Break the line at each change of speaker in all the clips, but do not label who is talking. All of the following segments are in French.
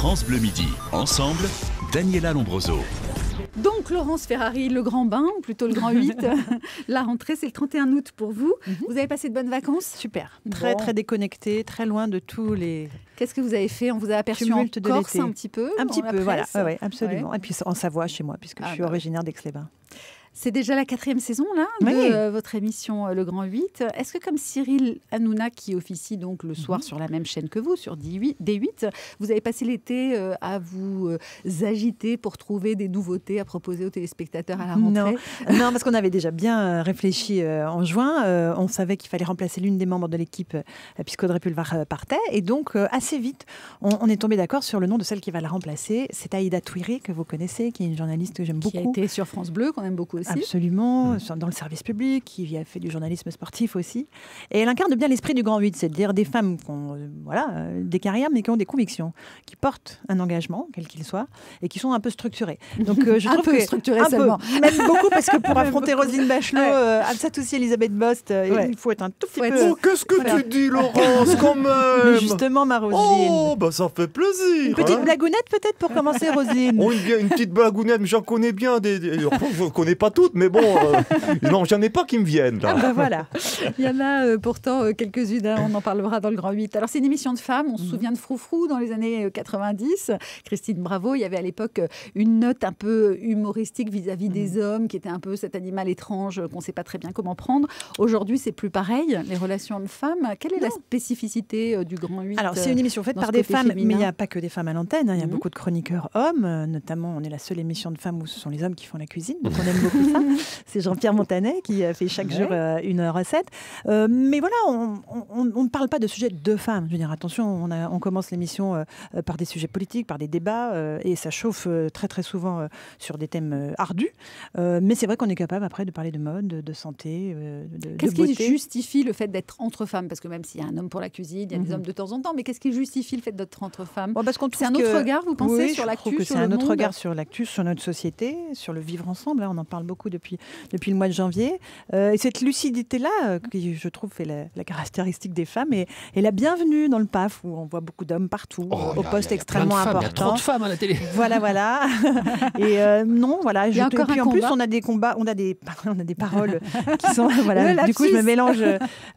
France Bleu Midi. Ensemble, Daniela Lombroso.
Donc Laurence Ferrari, le grand bain, ou plutôt le grand 8. La rentrée, c'est le 31 août pour vous. Vous avez passé de bonnes vacances?
Super. Très déconnecté, très loin de tous les...
Qu'est-ce que vous avez fait? On vous a aperçu en Corse un petit peu?
Un petit peu, voilà. Ouais, absolument. Ouais. Et puis en Savoie, chez moi, puisque je suis originaire d'Aix-les-Bains.
C'est déjà la 4e saison là, de votre émission Le Grand 8. Est-ce que comme Cyril Hanouna, qui officie donc le soir sur la même chaîne que vous, sur D8, vous avez passé l'été à vous agiter pour trouver des nouveautés à proposer aux téléspectateurs à la rentrée?
Non, parce qu'on avait déjà bien réfléchi en juin. On savait qu'il fallait remplacer l'une des membres de l'équipe puisqu'Audrey Pulvar partait. Et donc, assez vite, on est tombé d'accord sur le nom de celle qui va la remplacer. C'est Aïda Touiri, que vous connaissez, qui est une journaliste que j'aime beaucoup.
Qui a été sur France Bleu, qu'on aime beaucoup aussi.
Absolument, dans le service public, qui a fait du journalisme sportif aussi. Et elle incarne bien l'esprit du Grand 8, c'est-à-dire des femmes qui ont des carrières, mais qui ont des convictions, qui portent un engagement, quel qu'il soit, et qui sont un peu structurées. Donc, je trouve que
structurées seulement.
Même beaucoup, parce que pour affronter Roselyne Bachelot, Absatoussi, Elisabeth Bost, il faut être un tout petit peu...
Oh, qu'est-ce que tu dis, Laurence, quand même? Mais
justement, ma Roselyne.
Oh, bah ça fait plaisir.
Une petite blagounette, peut-être, pour commencer, Roselyne.
Oh, une petite blagounette, mais j'en connais bien. Je ne connais pas toutes, mais bon, non, j'en ai pas qui me viennent. Là.
Ah ben voilà.
Il y en a pourtant quelques-unes, on en parlera dans le Grand 8. Alors, c'est une émission de femmes, on se souvient de Froufrou dans les années 90. Christine Bravo, il y avait à l'époque une note un peu humoristique vis-à-vis des hommes, qui était un peu cet animal étrange qu'on ne sait pas très bien comment prendre. Aujourd'hui, c'est plus pareil, les relations hommes-femmes. Quelle est la spécificité du Grand 8?
Alors, c'est une émission faite par des femmes, mais il n'y a pas que des femmes à l'antenne. Il y a beaucoup de chroniqueurs hommes, notamment, on est la seule émission de femmes où ce sont les hommes qui font la cuisine, donc on aime beaucoup ça. C'est Jean-Pierre Montanet qui fait chaque jour une recette. Mais voilà, on ne parle pas de sujets de femmes. Je veux dire, attention, on commence l'émission par des sujets politiques, par des débats, et ça chauffe très très souvent sur des thèmes ardus. Mais c'est vrai qu'on est capable après de parler de mode, de santé, de beauté.
Qu'est-ce qui justifie le fait d'être entre femmes? Parce que même s'il y a un homme pour la cuisine, il y a des hommes de temps en temps, mais qu'est-ce qui justifie le fait d'être entre femmes?
C'est
un autre regard, vous pensez, sur l'actu,
c'est un autre regard sur l'actu, sur notre société, sur le vivre ensemble. Là, on en parle beaucoup depuis le mois de janvier. Et cette lucidité-là, qui je trouve fait la caractéristique des femmes, est la bienvenue dans le PAF, où on voit beaucoup d'hommes partout, au poste extrêmement important.
Il y a trop de femmes à la télé.
Voilà. Et non, voilà.
Il y a encore
puis
un
en plus,
combat.
on a des combats, on a des paroles qui sont... Voilà, du coup, je me mélange.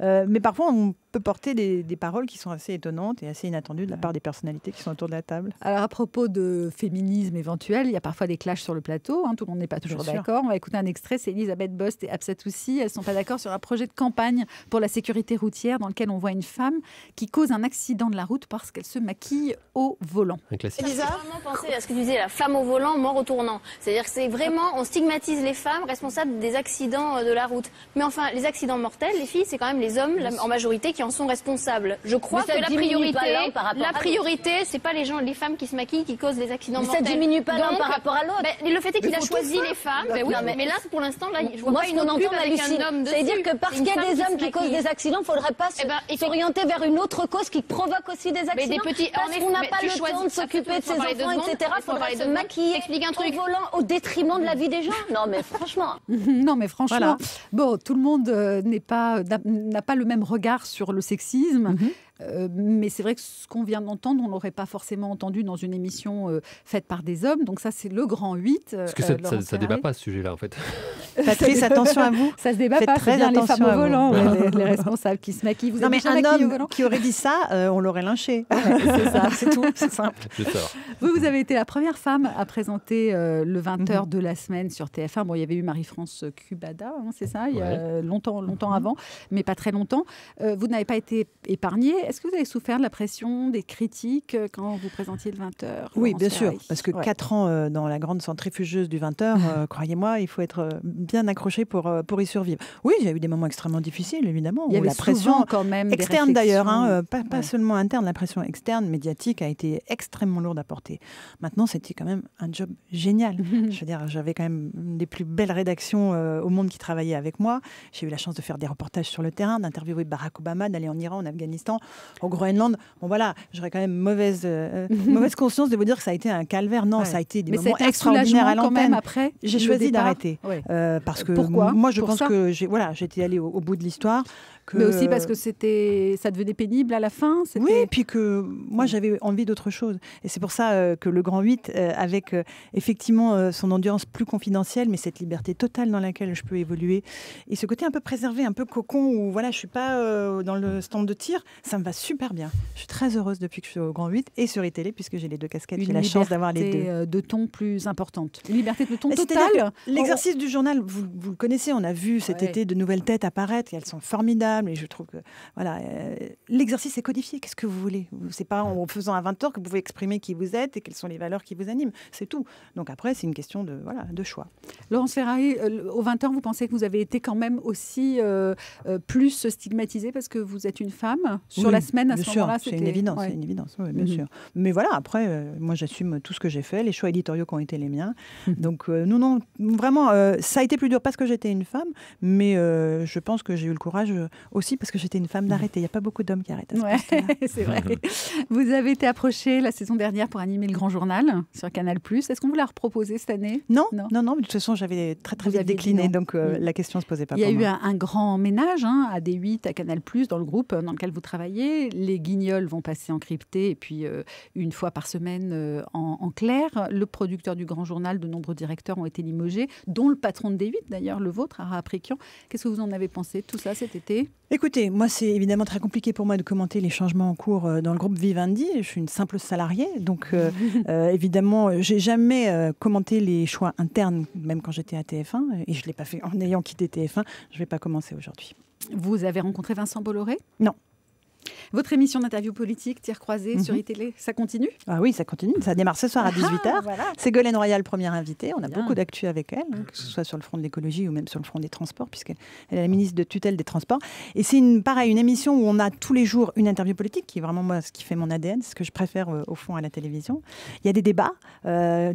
Mais parfois, on peut porter des paroles qui sont assez étonnantes et assez inattendues de la part des personnalités qui sont autour de la table.
Alors, à propos de féminisme éventuel, il y a parfois des clashs sur le plateau. Tout le monde n'est pas toujours d'accord. On va écouter un extrait. C'est Elisabeth Bost et Absatoussi. Elles ne sont pas d'accord sur un projet de campagne pour la sécurité routière dans lequel on voit une femme qui cause un accident de la route parce qu'elle se maquille au volant.
Un classique.
J'ai vraiment pensé à ce que tu disais, la femme au volant, mort au tournant. C'est-à-dire que c'est vraiment, on stigmatise les femmes responsables des accidents de la route. Mais enfin, les accidents mortels, les filles, c'est quand même les hommes, en majorité, qui en sont responsables. Je crois que la priorité, c'est pas les femmes qui se maquillent qui causent les accidents mortels.
Ça diminue pas l'un par rapport à l'autre.
Le fait est qu'il a choisi les femmes. Mais là, pour l'instant, je vois pas une autre pub avec un homme dessus.
C'est-à-dire que parce qu'il y a des hommes qui causent des accidents, il ne faudrait pas s'orienter vers une autre cause qui provoque aussi des accidents. Parce qu'on n'a pas le temps de s'occuper de ses enfants, etc. Il faudrait se maquiller au volant au détriment de la vie des gens. Non, mais franchement.
Non, mais franchement.
Voilà.
Bon, tout le monde n'a pas le même regard sur le sexisme. Mais c'est vrai que ce qu'on vient d'entendre, on ne l'aurait pas forcément entendu dans une émission faite par des hommes. Donc ça, c'est le Grand 8.
Parce que ça ne débat pas, ce sujet-là, en fait.
Patrice, attention à vous.
Ça ne se débat pas, c'est bien les femmes au volant, les responsables qui se maquillent. Vous
non, mais un homme qui aurait dit ça, on l'aurait lynché.
C'est ça,
c'est tout, c'est simple.
Vous avez été la première femme à présenter le 20h de la semaine sur TF1. Bon, il y avait eu Marie-France Cubada, c'est ça, il y a longtemps avant, mais pas très longtemps. Vous n'avez pas été épargnée. Est-ce que vous avez souffert de la pression, des critiques quand vous présentiez le 20h?
Oui, bien sûr, parce que 4 ans dans la grande centrifugeuse du 20h, croyez-moi, il faut être bien accroché pour y survivre. Oui, il y a eu des moments extrêmement difficiles, évidemment.
Il y avait
la pression
quand même
externe d'ailleurs, pas seulement interne, la pression externe, médiatique, a été extrêmement lourde à porter. Maintenant, c'était quand même un job génial. Je veux dire, j'avais quand même une des plus belles rédactions au monde qui travaillait avec moi. J'ai eu la chance de faire des reportages sur le terrain, d'interviewer Barack Obama, d'aller en Iran, en Afghanistan, au Groenland. Bon voilà, j'aurais quand même mauvaise conscience de vous dire que ça a été un calvaire. Non, ça a été des moments extraordinaires à l'antenne. J'ai choisi d'arrêter. Parce que moi, je pense que j'étais allée au bout de l'histoire,
Mais aussi parce que ça devenait pénible à la fin.
Oui, et puis que moi, j'avais envie d'autre chose. Et c'est pour ça que le Grand 8, avec effectivement son ambiance plus confidentielle, mais cette liberté totale dans laquelle je peux évoluer, et ce côté un peu préservé, un peu cocon, où voilà, je ne suis pas dans le stand de tir, ça me va super bien. Je suis très heureuse depuis que je suis au Grand 8 et sur iTélé, puisque j'ai les deux casquettes. J'ai la chance d'avoir les deux.
Une liberté de ton plus importante. Une liberté de ton totale.
L'exercice du journal, vous le connaissez, on a vu cet été de nouvelles têtes apparaître, et elles sont formidables, et je trouve que voilà, l'exercice est codifié. Qu'est-ce que vous voulez? C'est pas en faisant un 20h que vous pouvez exprimer qui vous êtes et quelles sont les valeurs qui vous animent. C'est tout. Donc après, c'est une question de choix.
Laurence Ferrari, au 20h, vous pensez que vous avez été quand même aussi plus stigmatisée parce que vous êtes une femme sur la semaine à ce moment-là?
C'est une évidence, oui, bien sûr. Mais voilà, après, moi j'assume tout ce que j'ai fait, les choix éditoriaux qui ont été les miens. Donc non, vraiment, ça a été plus dur parce que j'étais une femme, mais je pense que j'ai eu le courage aussi parce que j'étais une femme d'arrêter. Il n'y a pas beaucoup d'hommes qui arrêtent à ce poste-là.
C'est vrai. Vous avez été approchée la saison dernière pour animer le Grand Journal sur Canal+. Est-ce qu'on vous l'a reproposé cette année? Non. De toute façon, j'avais très vite décliné, donc la question ne se posait pas pour moi. Il y a eu un grand ménage à D8, à Canal+, dans le groupe dans lequel vous travaillez. Les Guignols vont passer en crypté et puis une fois par semaine en clair. Le producteur du Grand Journal, de nombreux directeurs ont été limogés, dont le patron de D8 d'ailleurs, le vôtre, Ara Aprikian. Qu'est-ce que vous en avez pensé de tout ça cet été?
Écoutez, moi c'est évidemment très compliqué pour moi de commenter les changements en cours dans le groupe Vivendi. Je suis une simple salariée, donc évidemment j'ai jamais commenté les choix internes, même quand j'étais à TF1, et je ne l'ai pas fait en ayant quitté TF1. Je ne vais pas commencer aujourd'hui.
Vous avez rencontré Vincent Bolloré?
Non.
Votre émission d'interview politique, Tir croisé sur iTélé, ça continue?
Ah oui, ça continue. Ça démarre ce soir à 18h. Voilà. Ségolène Royal, première invitée. On a beaucoup d'actu avec elle, que ce soit sur le front de l'écologie ou même sur le front des transports, puisqu'elle est la ministre de tutelle des Transports. Et c'est une émission où on a tous les jours une interview politique, qui est vraiment moi ce qui fait mon ADN, ce que je préfère au fond à la télévision. Il y a des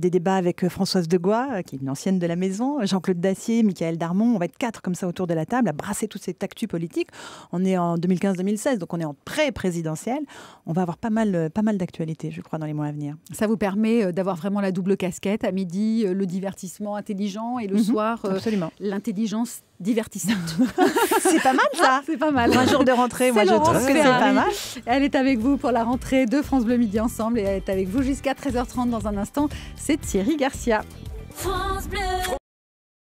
débats avec Françoise Degois, qui est une ancienne de la maison, Jean-Claude Dacier, Michaël Darmon. On va être 4 comme ça autour de la table à brasser toute cette actu politique. On est en 2015-2016, donc on est en pré-présidentielle. On va avoir pas mal d'actualités, je crois, dans les mois à venir.
Ça vous permet d'avoir vraiment la double casquette. À midi, le divertissement intelligent et le soir, l'intelligence divertissante.
C'est pas mal, ça.
C'est pas mal.
Un jour de rentrée, moi, je trouve que c'est pas mal.
Elle est avec vous pour la rentrée de France Bleu Midi Ensemble et elle est avec vous jusqu'à 13h30 dans un instant. C'est Thierry Garcia. France Bleu.